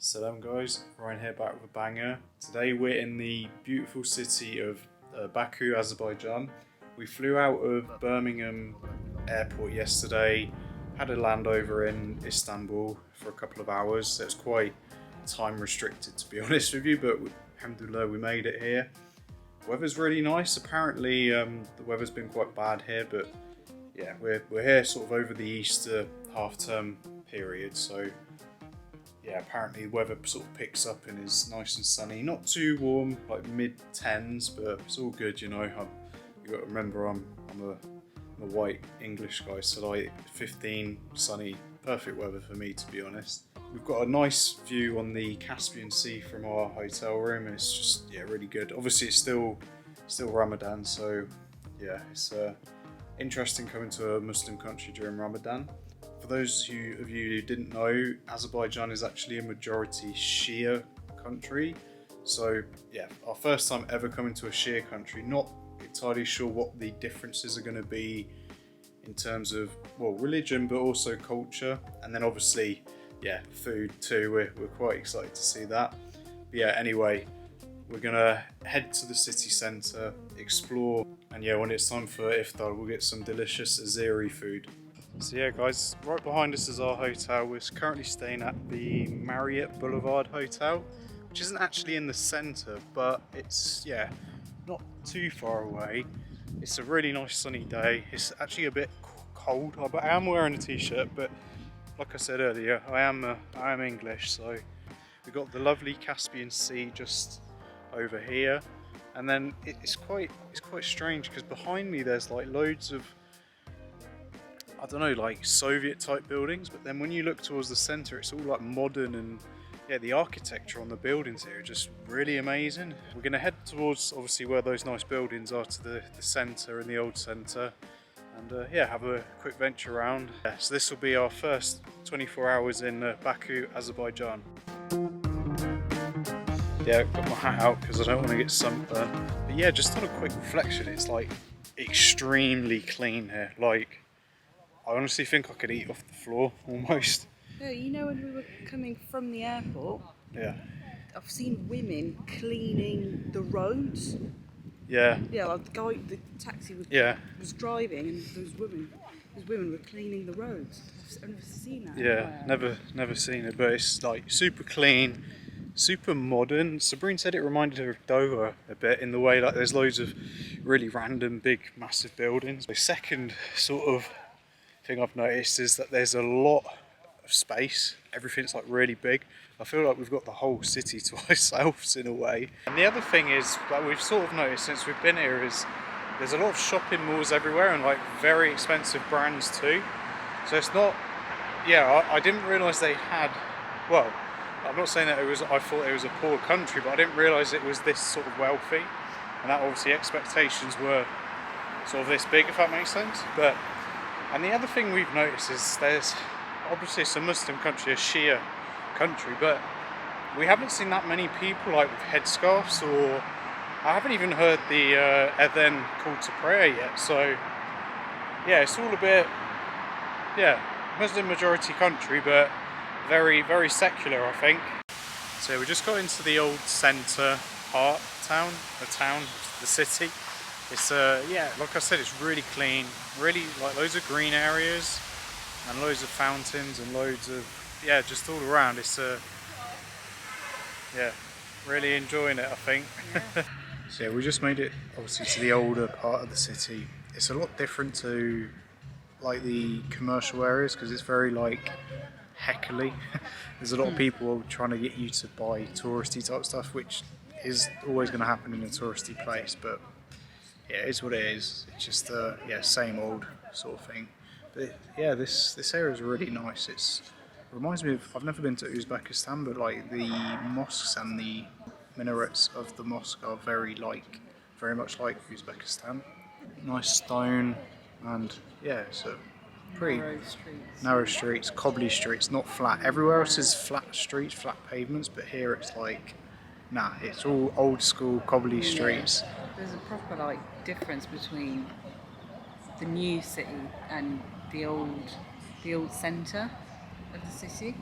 Salam guys, Ryan here back with a banger. Today we're in the beautiful city of Baku, Azerbaijan. We flew out of Birmingham airport yesterday, had a landover in Istanbul for a couple of hours, so it's quite time restricted to be honest with you, but alhamdulillah we made it here. Weather's really nice. Apparently the weather's been quite bad here, but yeah, we're here sort of over the Easter half-term period, so yeah, apparently the weather sort of picks up and is nice and sunny. Not too warm, like mid-10s, but it's all good, you know. You got to remember I'm a white English guy, so like 15, sunny, perfect weather for me, to be honest. We've got a nice view on the Caspian Sea from our hotel room, and it's just really good. Obviously, it's still Ramadan, so yeah, it's interesting coming to a Muslim country during Ramadan. For those of you who didn't know, Azerbaijan is actually a majority Shia country. So yeah, our first time ever coming to a Shia country. Not entirely sure what the differences are going to be in terms of, well, religion, but also culture. And then obviously, yeah, food too. We're quite excited to see that. But yeah, anyway, we're going to head to the city centre, explore. And yeah, when it's time for iftar, we'll get some delicious Azeri food. So yeah guys, right behind us is our hotel. We're currently staying at the Marriott Boulevard Hotel, which isn't actually in the centre, but it's, yeah, not too far away. It's a really nice sunny day. It's actually a bit cold, but I am wearing a t-shirt, but like I said earlier, I am English, so we've got the lovely Caspian Sea just over here, and then it's quite strange because behind me there's like loads of, I don't know, like Soviet type buildings, but then when you look towards the centre, it's all like modern, and yeah, the architecture on the buildings here are just really amazing. We're going to head towards obviously where those nice buildings are, to the centre and the old centre, and yeah, have a quick venture around. Yeah, so this will be our first 24 hours in Baku, Azerbaijan. Yeah, got my hat out because I don't want to get sunburned. But yeah, just on a quick reflection, it's like extremely clean here. Like, I honestly think I could eat off the floor, almost. No, you know, when we were coming from the airport, yeah, I've seen women cleaning the roads. Yeah. Yeah, like the taxi was driving, and those women were cleaning the roads. I've never seen that. Yeah, never seen it, but it's like super clean, super modern. Sabrine said it reminded her of Doha a bit, in the way like there's loads of really random, big, massive buildings. The second sort of thing I've noticed is that there's a lot of space. Everything's like really big. I feel like we've got the whole city to ourselves in a way. And the other thing is that we've sort of noticed since we've been here is there's a lot of shopping malls everywhere, and like very expensive brands too. So it's not, yeah, I didn't realise they had, well, I'm not saying that I thought it was a poor country, but I didn't realise it was this sort of wealthy, and that obviously expectations were sort of this big, if that makes sense. And the other thing we've noticed is there's, obviously it's a Muslim country, a Shia country, but we haven't seen that many people like with headscarves, or I haven't even heard the adhan call to prayer yet. So yeah, it's all a bit, yeah, Muslim majority country, but very, very secular, I think. So we just got into the old centre part town, the city. It's yeah, like I said, it's really clean, really like loads of green areas and loads of fountains and loads of, yeah, just all around. It's yeah, really enjoying it, I think. Yeah. So yeah, we just made it obviously to the older part of the city. It's a lot different to like the commercial areas because it's very like heckly. There's a lot of people trying to get you to buy touristy type stuff, which is always going to happen in a touristy place, but yeah, it is what it is. It's just yeah, same old sort of thing. But yeah, this area is really nice. It reminds me of, I've never been to Uzbekistan, but like the mosques and the minarets of the mosque are very much like Uzbekistan. Nice stone, and yeah, so pretty narrow streets, cobbly streets, not flat. Everywhere else is flat streets, flat pavements, but here it's like, nah, it's all old school cobbly streets. There's a proper like difference between the new city and the old centre. of the city.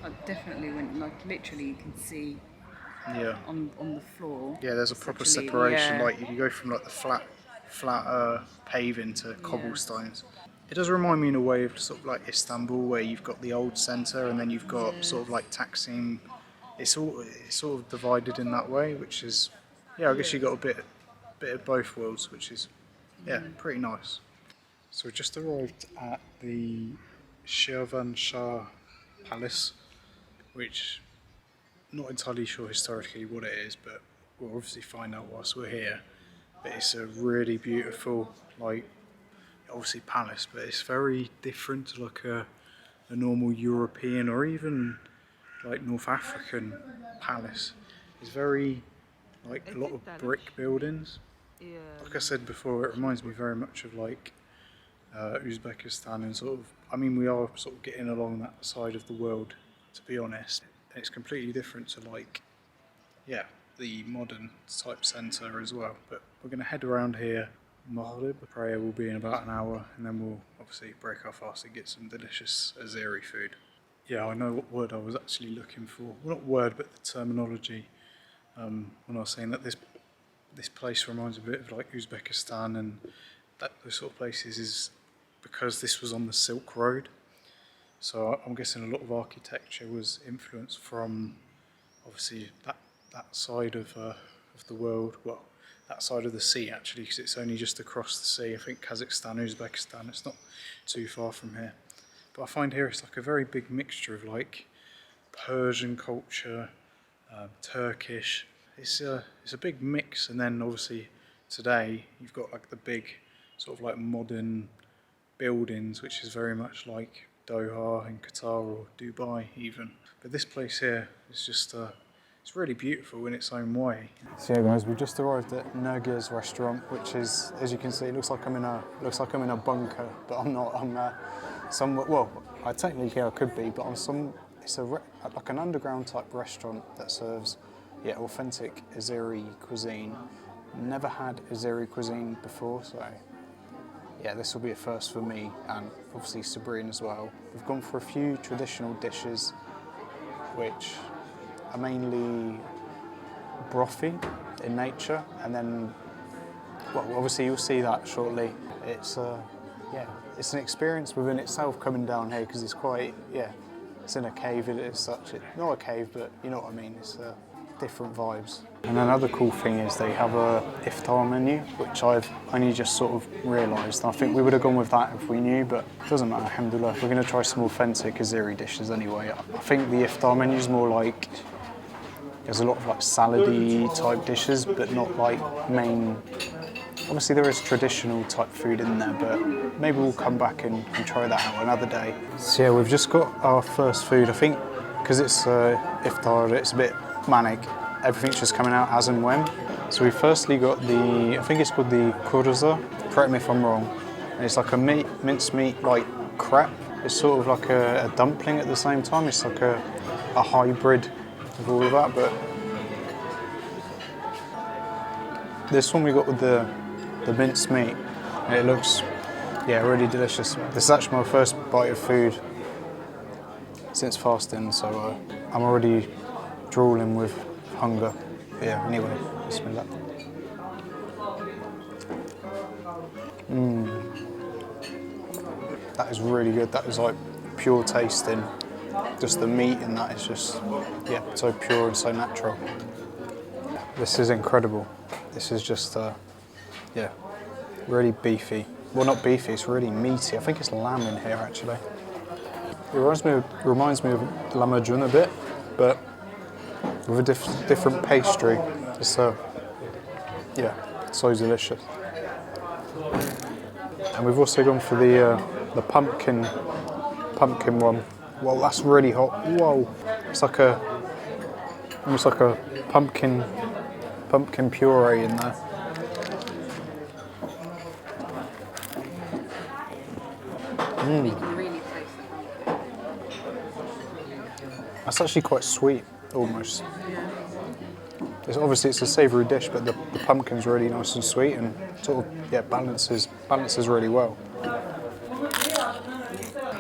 Like definitely when, like, literally you can see on the floor. Yeah, there's a proper separation. Like you go from like the flat paving to cobblestones. It does remind me in a way of sort of like Istanbul, where you've got the old centre and then you've got sort of like Taksim. It's sort of divided in that way, which is, I guess you got a bit of both worlds, which is pretty nice. So we just arrived at the Shirvanshah Palace, which not entirely sure historically what it is, but we'll obviously find out whilst we're here. But it's a really beautiful, like, obviously palace, but it's very different to like a normal European or even like North African palace. It's very, like, a lot of brick buildings. Like I said before, it reminds me very much of like Uzbekistan and sort of, I mean, we are sort of getting along that side of the world, to be honest. It's completely different to like, the modern type centre as well. But we're going to head around here. Maghrib, the prayer will be in about an hour, and then we'll obviously break our fast and get some delicious Azeri food. Yeah, I know what word I was actually looking for. Well, not word, but the terminology. When I was saying that this place reminds me a bit of like Uzbekistan and those sort of places, is because this was on the Silk Road. So I'm guessing a lot of architecture was influenced from obviously that side of the world. Well, that side of the sea actually, because it's only just across the sea. I think Kazakhstan, Uzbekistan, it's not too far from here. But I find here it's like a very big mixture of like Persian culture, Turkish. It's a big mix. And then obviously today you've got like the big sort of like modern buildings, which is very much like Doha in Qatar or Dubai even. But this place here is just it's really beautiful in its own way. So yeah, guys, we've just arrived at Nergiz restaurant, which is, as you can see, it looks like I'm in a bunker, but I'm not. I'm somewhere. Well, I technically I could be, but it's like an underground type restaurant that serves authentic Azeri cuisine. Never had Azeri cuisine before, so this will be a first for me and obviously Sabrine as well. We've gone for a few traditional dishes, which are mainly brothy in nature, and then, well, obviously you'll see that shortly. It's it's an experience within itself coming down here, because it's quite, it's in a cave as such. It's not a cave, but you know what I mean, it's different vibes. And another cool thing is they have a iftar menu, which I've only just sort of realised. I think we would have gone with that if we knew, but it doesn't matter, alhamdulillah. We're going to try some authentic Azeri dishes anyway. I think the iftar menu is more like, there's a lot of like salady type dishes, but not like main. Obviously there is traditional type food in there, but maybe we'll come back and try that out another day. So yeah, we've just got our first food. I think because it's iftar, it's a bit manic. Everything's just coming out as and when. So we firstly got I think it's called the kurza. Correct me if I'm wrong. And it's like a mincemeat like crepe. It's sort of like a dumpling at the same time. It's like a hybrid of all of that, but this one we got with the minced meat, and it looks really delicious. This is actually my first bite of food since fasting, so I'm already drooling with hunger. Anyway, bismillah. That is really good. That is like pure tasting. Just the meat in that is just, so pure and so natural. This is incredible. This is just, really beefy. Well, not beefy, it's really meaty. I think it's lamb in here, actually. It reminds me of lahmacun a bit, but with a different pastry. It's so delicious. And we've also gone for the pumpkin one. Whoa, that's really hot. Whoa, it's like almost like a pumpkin puree in there. That's actually quite sweet, almost. Obviously it's a savoury dish, but the pumpkin's really nice and sweet, and sort of balances really well.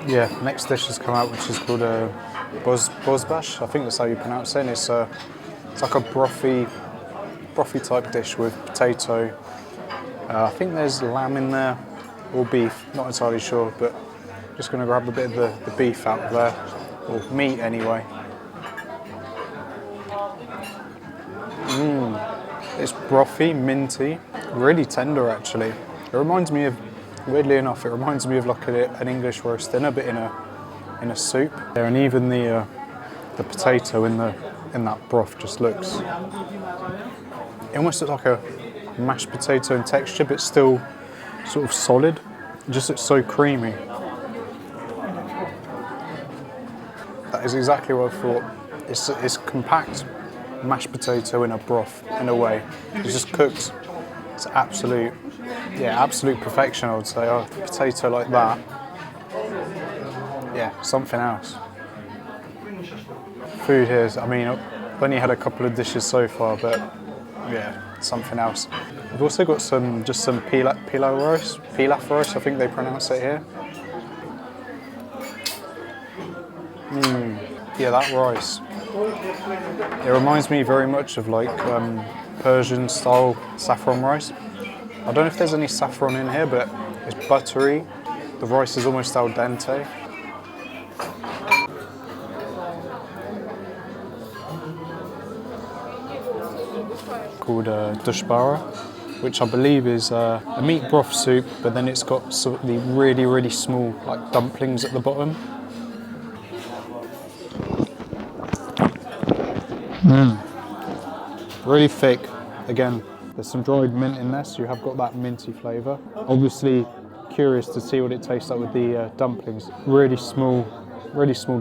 Yeah, next dish has come out, which is called a BOZBASH. I think that's how you pronounce it. And it's like a brothy type dish with potato. I think there's lamb in there or beef. Not entirely sure, but just going to grab a bit of the beef out of there, or meat anyway. It's brothy, minty, really tender actually. It reminds me of, weirdly enough, it reminds me of like an English roast dinner, but in a soup. Yeah, and even the potato in that broth just looks. It almost looks like a mashed potato in texture, but still sort of solid. It just looks so creamy. That is exactly what I thought. It's compact mashed potato in a broth in a way. It's just cooked. It's absolute perfection, I would say. A potato like that, yeah, something else. Food here is, I mean, I've only had a couple of dishes so far, but yeah, something else. We've also got some pilaf rice, I think they pronounce it here. Yeah, that rice. It reminds me very much of like Persian style saffron rice. I don't know if there's any saffron in here, but it's buttery. The rice is almost al dente. Called DUSHBERE, which I believe is a meat broth soup, but then it's got the really small like dumplings at the bottom. Really thick. Again, there's some dried mint in there, so you have got that minty flavour. Obviously curious to see what it tastes like with the dumplings. Really small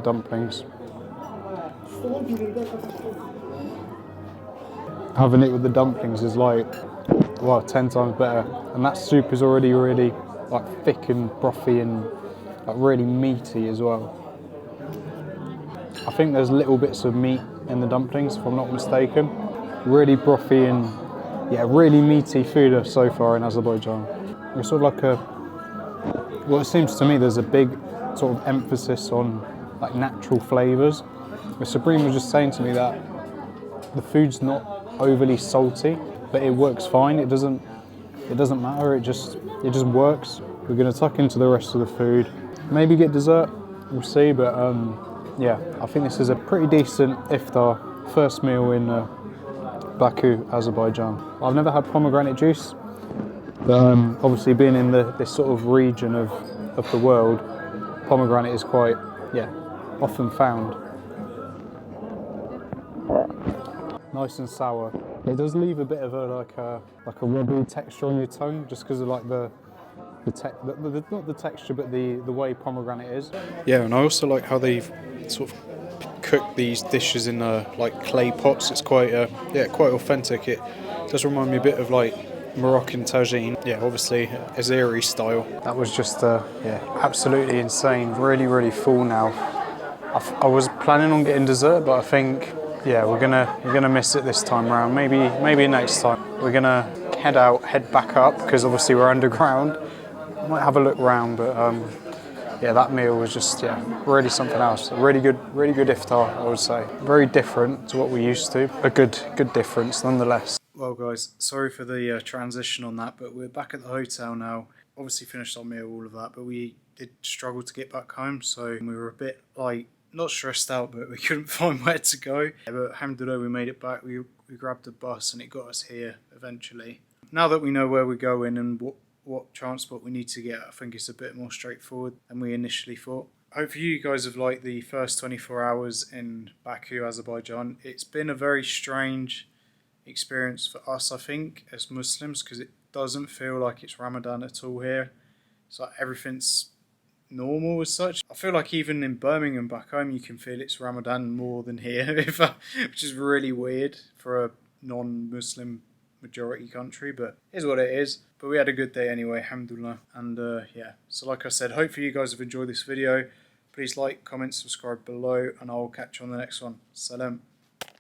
dumplings. Having it with the dumplings is like, wow, 10 times better. And that soup is already really like thick and brothy and like really meaty as well. I think there's little bits of meat in the dumplings, if I'm not mistaken. Really brothy and yeah, really meaty food so far in Azerbaijan. It's sort of like well, it seems to me there's a big sort of emphasis on like natural flavours. Sabrina was just saying to me that the food's not overly salty, but it works fine. It doesn't matter. It just works. We're gonna tuck into the rest of the food. Maybe get dessert. We'll see. But yeah, I think this is a pretty decent iftar first meal in Baku, Azerbaijan. I've never had pomegranate juice, but obviously being in this sort of region of the world, pomegranate is quite often found. Nice and sour. It does leave a bit of a rubbery texture on your tongue, just because of like not the texture, but the way pomegranate is. Yeah, and I also like how they've sort of cooked these dishes in like clay pots. It's quite quite authentic. It does remind me a bit of like Moroccan tagine. Yeah, obviously Azeri style. That was just absolutely insane. Really full now. I was planning on getting dessert, but I think we're gonna miss it this time around. Maybe next time. We're gonna head back up because obviously we're underground. Might have a look round, but yeah, that meal was just really something else. A really good iftar, I would say. Very different to what we're used to. A good difference nonetheless. Well, guys, sorry for the transition on that, but we're back at the hotel now. Obviously finished our meal, all of that, but we did struggle to get back home, so we were a bit like not stressed out, but we couldn't find where to go. Yeah, but alhamdulillah, we made it back. We grabbed a bus and it got us here eventually. Now that we know where we're going and what transport we need to get, I think it's a bit more straightforward than we initially thought. Hopefully you guys have liked the first 24 hours in Baku, Azerbaijan. It's been a very strange experience for us, I think, as Muslims, because it doesn't feel like it's Ramadan at all here. It's like everything's normal as such. I feel like even in Birmingham back home you can feel it's Ramadan more than here, which is really weird for a non-Muslim majority country, but it is what it is. But we had a good day anyway, alhamdulillah. And yeah, so like I said, hopefully you guys have enjoyed this video. Please like, comment, subscribe below, and I'll catch you on the next one. Salam.